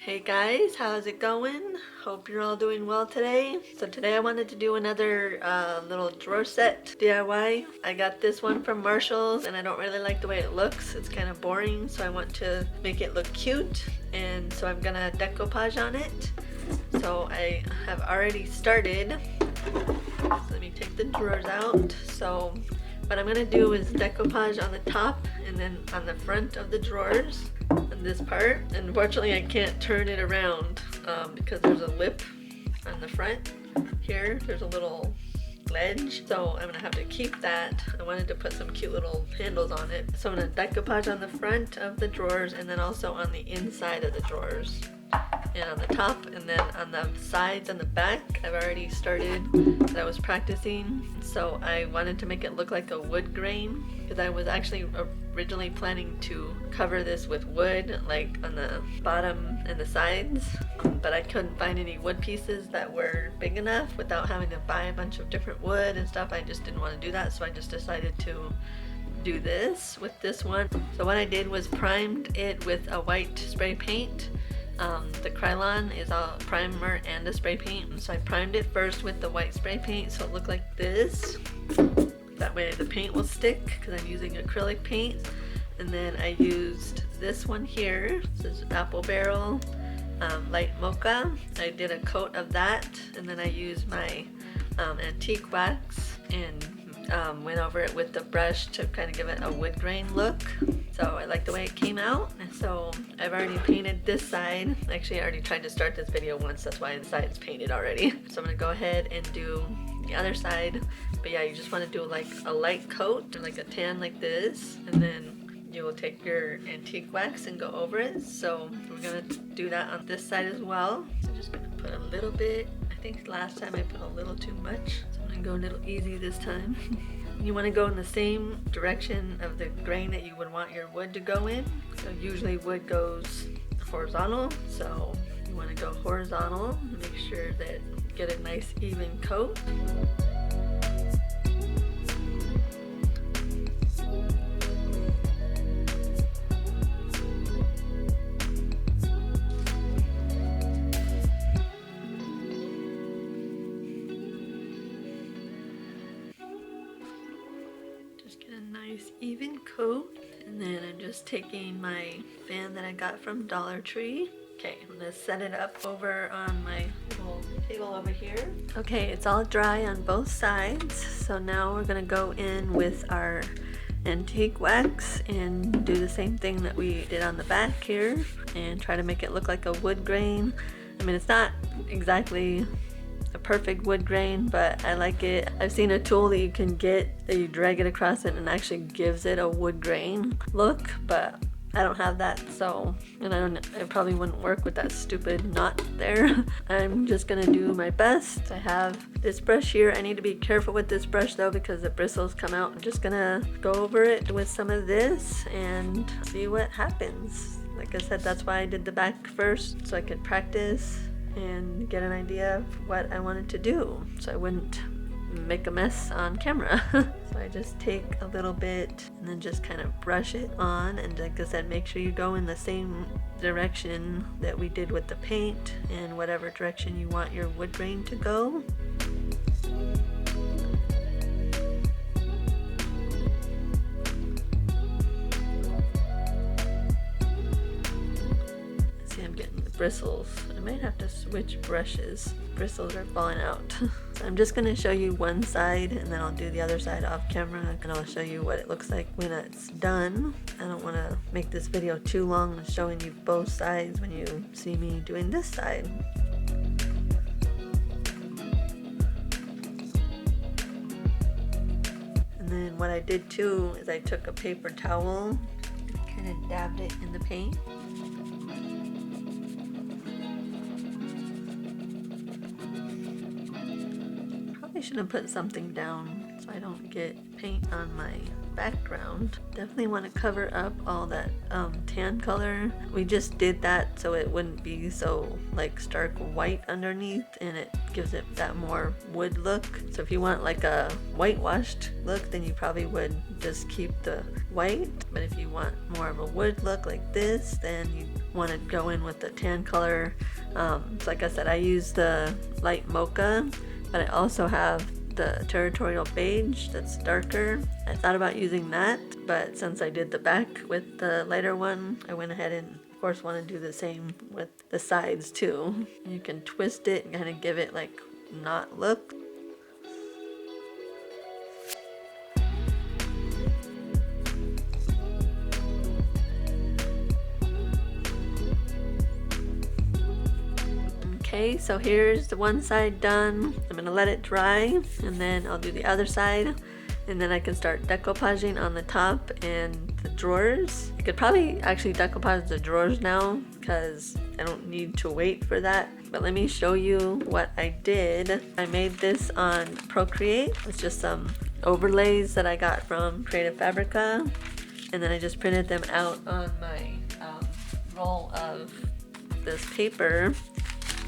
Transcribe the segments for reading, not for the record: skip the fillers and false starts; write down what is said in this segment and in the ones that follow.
Hey guys, how's it going? Hope you're all doing well today. So today I wanted to do another little drawer set DIY. I got this one from Marshall's and I don't really like the way it looks. It's kind of boring, so I want to make it look cute, and so I'm gonna decoupage on it. So I have already started. So let me take the drawers out. So what I'm gonna do is decoupage on the top and then on the front of the drawers on this part. Unfortunately I can't turn it around because there's a lip on the front here. There's a little ledge, so I'm gonna have to keep that. I wanted to put some cute little handles on it. So I'm gonna decoupage on the front of the drawers and then also on the inside of the drawers. And on the top, and then on the sides and the back, I've already started. I was practicing, so I wanted to make it look like a wood grain, because I was actually originally planning to cover this with wood, like on the bottom and the sides, but I couldn't find any wood pieces that were big enough without having to buy a bunch of different wood and stuff. I just didn't want to do that, so I just decided to do this with this one. So what I did was primed it with a white spray paint. The Acrylic is a primer and a spray paint, and so I primed it first with the white spray paint so it looked like this. That way the paint will stick because I'm using acrylic paint. And then I used this one here. This is apple barrel light mocha. I did a coat of that, and then I used my antique wax and went over it with the brush to kind of give it a wood grain look. So I like the way it came out. And so I've already painted this side. Actually, I already tried to start this video once, that's why the side's painted already. So I'm gonna go ahead and do the other side. But yeah, you just want to do like a light coat, or like a tan like this, and then you will take your antique wax and go over it. So we're gonna do that on this side as well. So I'm just gonna put a little bit. I think last time I put a little too much, so I'm gonna go a little easy this time. You want to go in the same direction of the grain that you would want your wood to go in. So usually wood goes horizontal, so you want to go horizontal. Make sure that you get a nice even coat. Nice even coat, and then I'm just taking my fan that I got from Dollar Tree. Okay, I'm gonna set it up over on my little table over here. Okay, it's all dry on both sides, so now we're gonna go in with our antique wax and do the same thing that we did on the back here and try to make it look like a wood grain. I mean, it's not exactly a perfect wood grain, but I like it. I've seen a tool that you can get that you drag it across it and actually gives it a wood grain look, but I don't have that, so, and it probably wouldn't work with that stupid knot there. I'm just gonna do my best. I have this brush here. I need to be careful with this brush though because the bristles come out. I'm just gonna go over it with some of this and see what happens. Like I said, that's why I did the back first, so I could practice and get an idea of what I wanted to do, so I wouldn't make a mess on camera. So I just take a little bit and then just kind of brush it on, and like I said, make sure you go in the same direction that we did with the paint and whatever direction you want your wood grain to go. Bristles. I might have to switch brushes. Bristles are falling out. So I'm just going to show you one side and then I'll do the other side off camera, and I'll show you what it looks like when it's done. I don't want to make this video too long showing you both sides when you see me doing this side. And then what I did too is I took a paper towel and kind of dabbed it in the paint. I should have put something down so I don't get paint on my background. Definitely want to cover up all that tan color. We just did that so it wouldn't be so like stark white underneath, and it gives it that more wood look. So if you want like a whitewashed look, then you probably would just keep the white, but if you want more of a wood look like this, then you want to go in with the tan color. So like I said, I use the light mocha, but I also have the territorial beige that's darker. I thought about using that, but since I did the back with the lighter one, I went ahead and of course want to do the same with the sides too. You can twist it and kind of give it like knot look. Okay, so here's the one side done. I'm gonna let it dry and then I'll do the other side, and then I can start decoupaging on the top and the drawers. I could probably actually decoupage the drawers now because I don't need to wait for that. But let me show you what I did. I made this on Procreate. It's just some overlays that I got from Creative Fabrica, and then I just printed them out on my roll of this paper.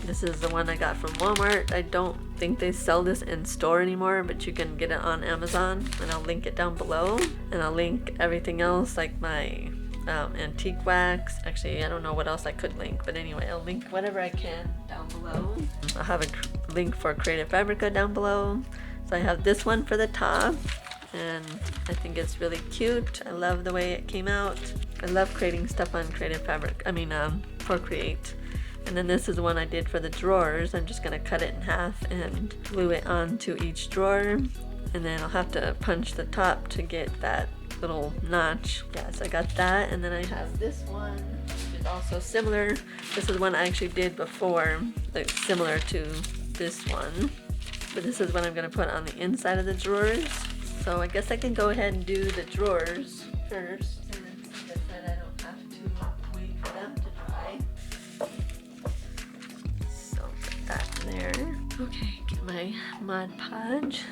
This is the one I got from Walmart. I don't think they sell this in store anymore, but you can get it on Amazon, and I'll link it down below. And I'll link everything else, like my antique wax. Actually, I don't know what else I could link, but anyway, I'll link whatever I can down below. I'll have a link for Creative Fabrica down below. So I have this one for the top, and I think it's really cute. I love the way it came out. I love creating stuff on Procreate. And then this is the one I did for the drawers. I'm just gonna cut it in half and glue it onto each drawer. And then I'll have to punch the top to get that little notch. Yes, I got that. And then I have this one, which is also similar. This is one I actually did before, like similar to this one. But this is what I'm gonna put on the inside of the drawers. So I guess I can go ahead and do the drawers first. And like I said, I don't have to wait for them to dry. There. Okay, get my Mod Podge.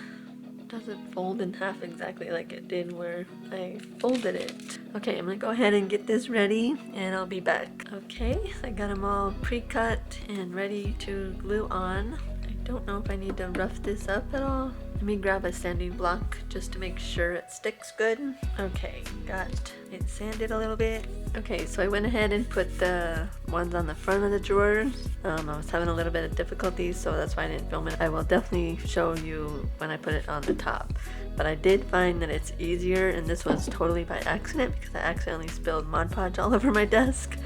Doesn't fold in half exactly like it did where I folded it. Okay, I'm gonna go ahead and get this ready and I'll be back. Okay, so I got them all pre-cut and ready to glue on. I don't know if I need to rough this up at all. Let me grab a sanding block just to make sure it sticks good. Okay, got it sanded a little bit. Okay, so I went ahead and put the ones on the front of the drawers. I was having a little bit of difficulty, so that's why I didn't film it. I will definitely show you when I put it on the top. But I did find that it's easier, and this was totally by accident because I accidentally spilled Mod Podge all over my desk.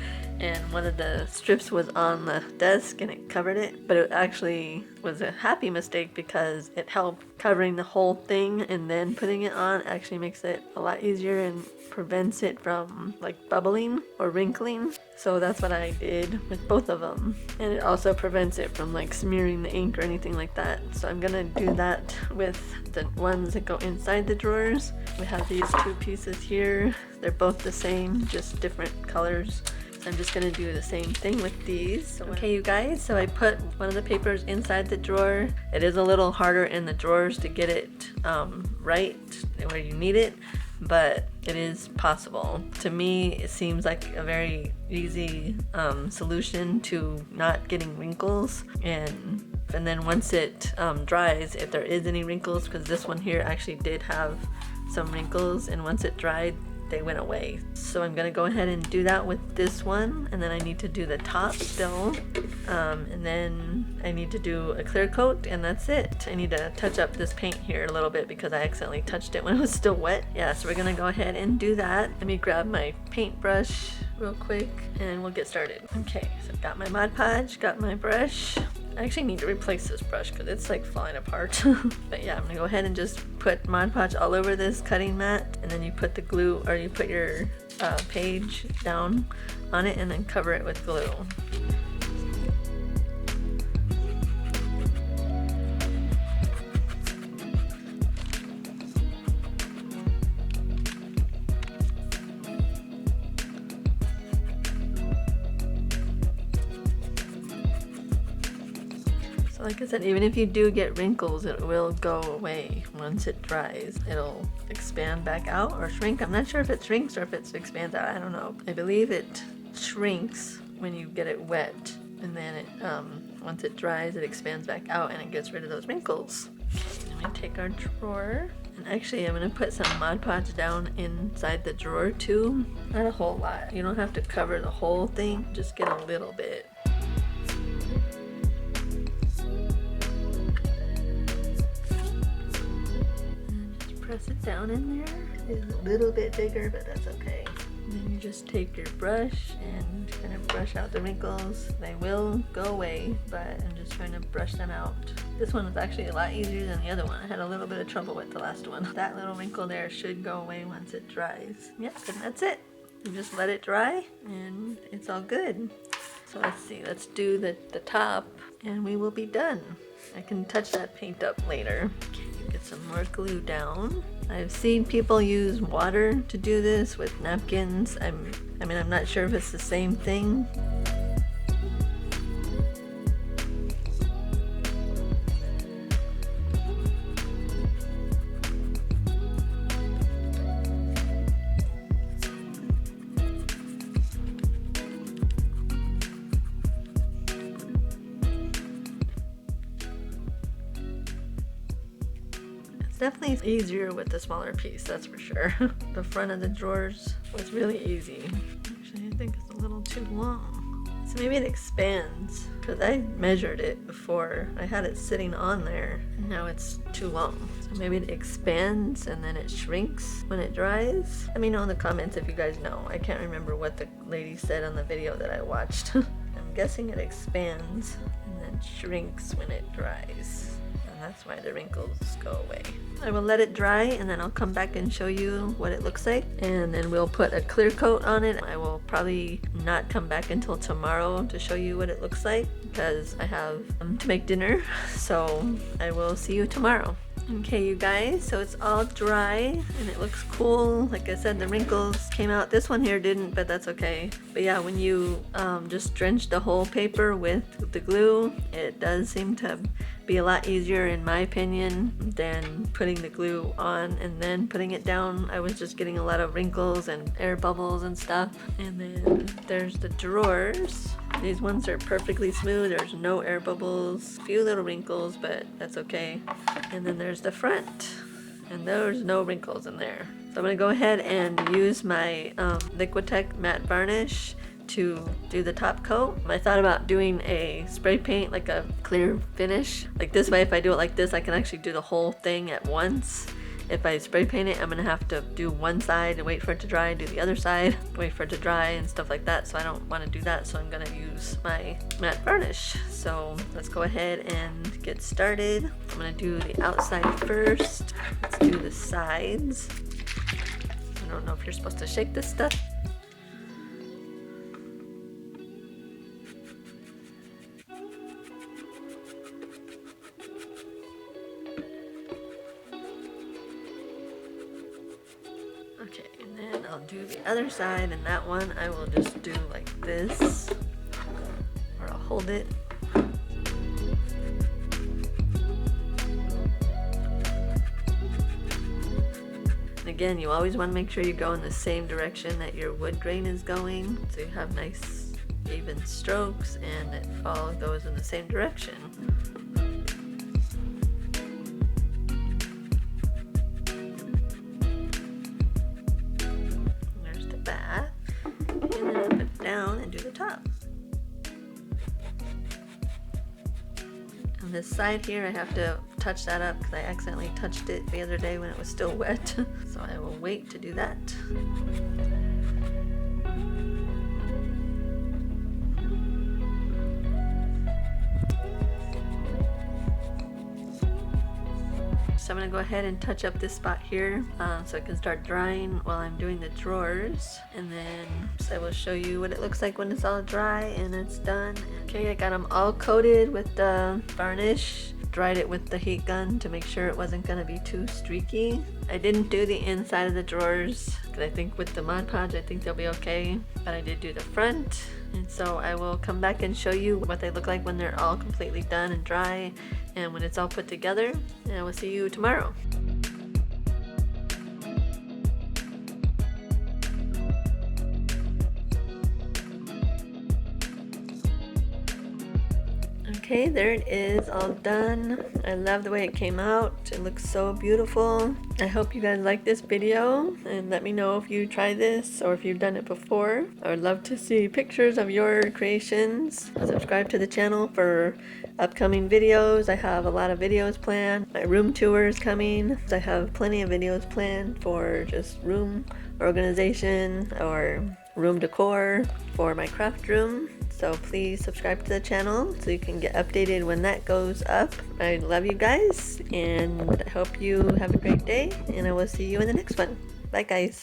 And one of the strips was on the desk and it covered it, but it actually was a happy mistake because it helped covering the whole thing, and then putting it on actually makes it a lot easier and prevents it from like bubbling or wrinkling. So that's what I did with both of them, and it also prevents it from like smearing the ink or anything like that. So I'm gonna do that with the ones that go inside the drawers. We have these two pieces here. They're both the same, just different colors. So I'm just gonna do the same thing with these. Okay, you guys, so I put one of the papers inside the drawer. It is a little harder in the drawers to get it right where you need it, but it is possible. To me, it seems like a very easy solution to not getting wrinkles. And then once it dries, if there is any wrinkles, because this one here actually did have some wrinkles, and once it dried, they went away. So I'm gonna go ahead and do that with this one, and then I need to do the top still, and then I need to do a clear coat, and that's it. I need to touch up this paint here a little bit because I accidentally touched it when it was still wet. Yeah, so we're gonna go ahead and do that. Let me grab my paintbrush real quick and we'll get started. Okay, so I've got my Mod Podge, got my brush. I actually need to replace this brush because it's like falling apart. But yeah, I'm gonna go ahead and just put Mod Podge all over this cutting mat, and then you put the glue, or you put your page down on it and then cover it with glue. Like I said, even if you do get wrinkles, it will go away once it dries. It'll expand back out or shrink. I'm not sure if it shrinks or if it expands out. I don't know. I believe it shrinks when you get it wet, and then it once it dries, it expands back out and it gets rid of those wrinkles. Let me take our drawer And actually I'm gonna put some Mod Podge down inside the drawer too. Not a whole lot. You don't have to cover the whole thing, just get a little bit. And just press it down in there. It's a little bit bigger, but that's okay. And then you just take your brush and kind of brush out the wrinkles. They will go away, but I'm just trying to brush them out. This one was actually a lot easier than the other one. I had a little bit of trouble with the last one. That little wrinkle there should go away once it dries. Yep, and that's it. You just let it dry and it's all good. So let's see, let's do the top and we will be done. I can touch that paint up later. Okay, get some more glue down. I've seen people use water to do this with napkins. I mean, I'm not sure if it's the same thing. Definitely easier with the smaller piece, that's for sure. The front of the drawers was really easy. Actually, I think it's a little too long. So maybe it expands, because I measured it before. I had it sitting on there, and now it's too long. So maybe it expands and then it shrinks when it dries. Let me know in the comments if you guys know. I can't remember what the lady said on the video that I watched. I'm guessing it expands and then shrinks when it dries. That's why the wrinkles go away. I will let it dry and then I'll come back and show you what it looks like, and then we'll put a clear coat on it. I will probably not come back until tomorrow to show you what it looks like because I have to make dinner, so I will see you tomorrow. Okay, you guys, so it's all dry and it looks cool. Like I said, the wrinkles came out. This one here didn't, but that's okay. But yeah, when you just drench the whole paper with the glue, it does seem to be a lot easier in my opinion than putting the glue on and then putting it down. I was just getting a lot of wrinkles and air bubbles and stuff. And then there's the drawers. These ones are perfectly smooth. There's no air bubbles, a few little wrinkles, but that's okay. And then there's the front, and there's no wrinkles in there. So I'm gonna go ahead and use my Liquitex matte varnish to do the top coat. I thought about doing a spray paint, like a clear finish. Like this way, if I do it like this, I can actually do the whole thing at once. If I spray paint it, I'm gonna have to do one side and wait for it to dry, and do the other side, wait for it to dry and stuff like that. So I don't wanna do that, so I'm gonna use my matte varnish. So let's go ahead and get started. I'm gonna do the outside first. Let's do the sides. I don't know if you're supposed to shake this stuff. Okay, and then I'll do the other side, and that one I will just do like this, or I'll hold it. And again, you always want to make sure you go in the same direction that your wood grain is going, so you have nice even strokes and it all goes in the same direction. And do the top. On this side here, I have to touch that up because I accidentally touched it the other day when it was still wet. So I will wait to do that. So I'm gonna go ahead and touch up this spot here so it can start drying while I'm doing the drawers, and then I will show you what it looks like when it's all dry and it's done. Okay, I got them all coated with the varnish. Dried it with the heat gun to make sure it wasn't gonna be too streaky. I didn't do the inside of the drawers because I think with the Mod Podge I think they'll be okay, but I did do the front. And so I will come back and show you what they look like when they're all completely done and dry and when it's all put together, and I will see you tomorrow. Okay, there it is, all done. I love the way it came out. It looks so beautiful. I hope you guys like this video, and let me know if you try this or if you've done it before. I would love to see pictures of your creations. Subscribe to the channel for upcoming videos. I have a lot of videos planned. My room tour is coming. I have plenty of videos planned for just room organization or room decor for my craft room. So please subscribe to the channel so you can get updated when that goes up. I love you guys and I hope you have a great day, and I will see you in the next one. Bye guys.